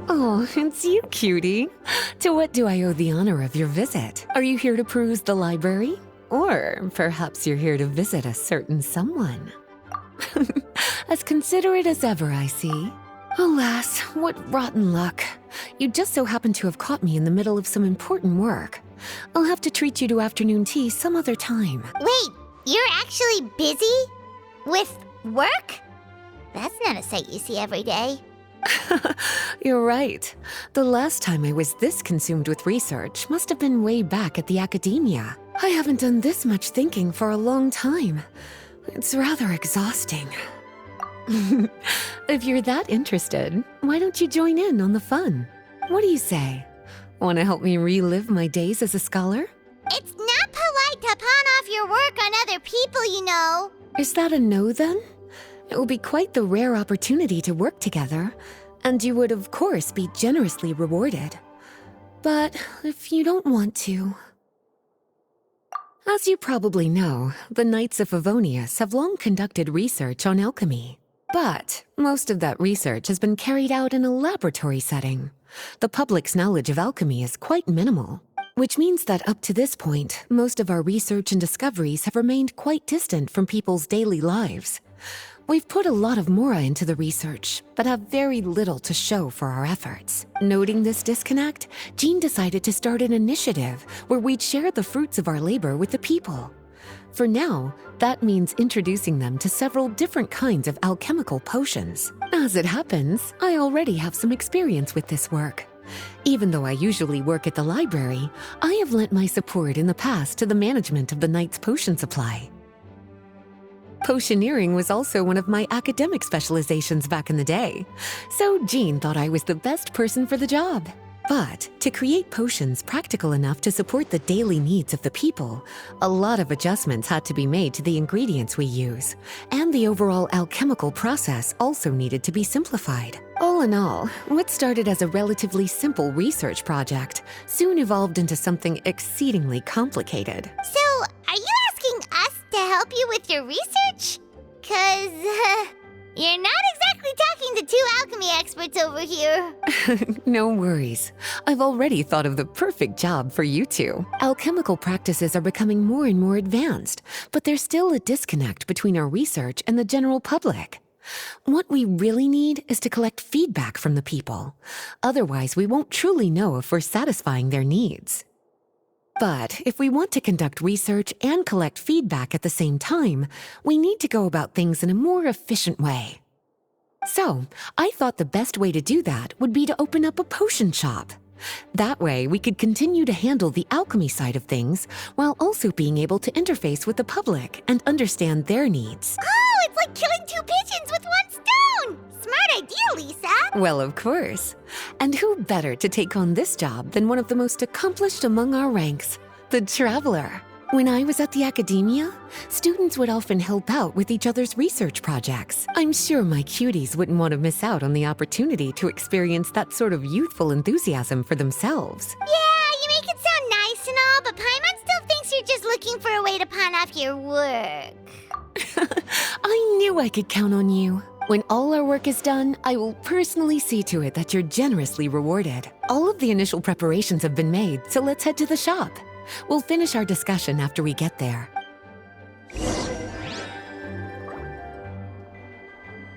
Oh, it's you, cutie. To what do I owe the honor of your visit? Are you here to peruse the library? Or perhaps you're here to visit a certain someone? As considerate as ever, I see. Alas, what rotten luck. You just so happen to have caught me in the middle of some important work. I'll have to treat you to afternoon tea some other time. Wait, you're actually busy? With work? That's not a sight you see every day. You're right. The last time I was this consumed with research must have been way back at the academia. I haven't done this much thinking for a long time. It's rather exhausting. If you're that interested, why don't you join in on the fun? What do you say? Want to help me relive my days as a scholar? It's not polite to pawn off your work on other people, you know. Is that a no, then? It will be quite the rare opportunity to work together, and you would, of course, be generously rewarded. But if you don't want to... As you probably know, the Knights of Favonius have long conducted research on alchemy. But most of that research has been carried out in a laboratory setting. The public's knowledge of alchemy is quite minimal, which means that up to this point, most of our research and discoveries have remained quite distant from people's daily lives. We've put a lot of mora into the research, but have very little to show for our efforts. Noting this disconnect, Jean decided to start an initiative where we'd share the fruits of our labor with the people. For now, that means introducing them to several different kinds of alchemical potions. As it happens, I already have some experience with this work. Even though I usually work at the library, I have lent my support in the past to the management of the Knight's potion supply. Potioneering was also one of my academic specializations back in the day, so Jean thought I was the best person for the job. But to create potions practical enough to support the daily needs of the people, a lot of adjustments had to be made to the ingredients we use, and the overall alchemical process also needed to be simplified. All in all, what started as a relatively simple research project soon evolved into something exceedingly complicated. So, are you asking us to help you with your research? 'Cause, you're not exactly talking to two alchemy experts over here. No worries. I've already thought of the perfect job for you two. Alchemical practices are becoming more and more advanced, but there's still a disconnect between our research and the general public. What we really need is to collect feedback from the people. Otherwise, we won't truly know if we're satisfying their needs. But if we want to conduct research and collect feedback at the same time, we need to go about things in a more efficient way. So, I thought the best way to do that would be to open up a potion shop. That way, we could continue to handle the alchemy side of things while also being able to interface with the public and understand their needs. Oh, it's like killing two pigeons with one stone! Smart idea, Lisa! Well, of course. And who better to take on this job than one of the most accomplished among our ranks, the Traveler? When I was at the academia, students would often help out with each other's research projects. I'm sure my cuties wouldn't want to miss out on the opportunity to experience that sort of youthful enthusiasm for themselves. Yeah, you make it sound nice and all, but Paimon still thinks you're just looking for a way to pawn off your work. I knew I could count on you. When all our work is done, I will personally see to it that you're generously rewarded. All of the initial preparations have been made, so let's head to the shop. We'll finish our discussion after we get there.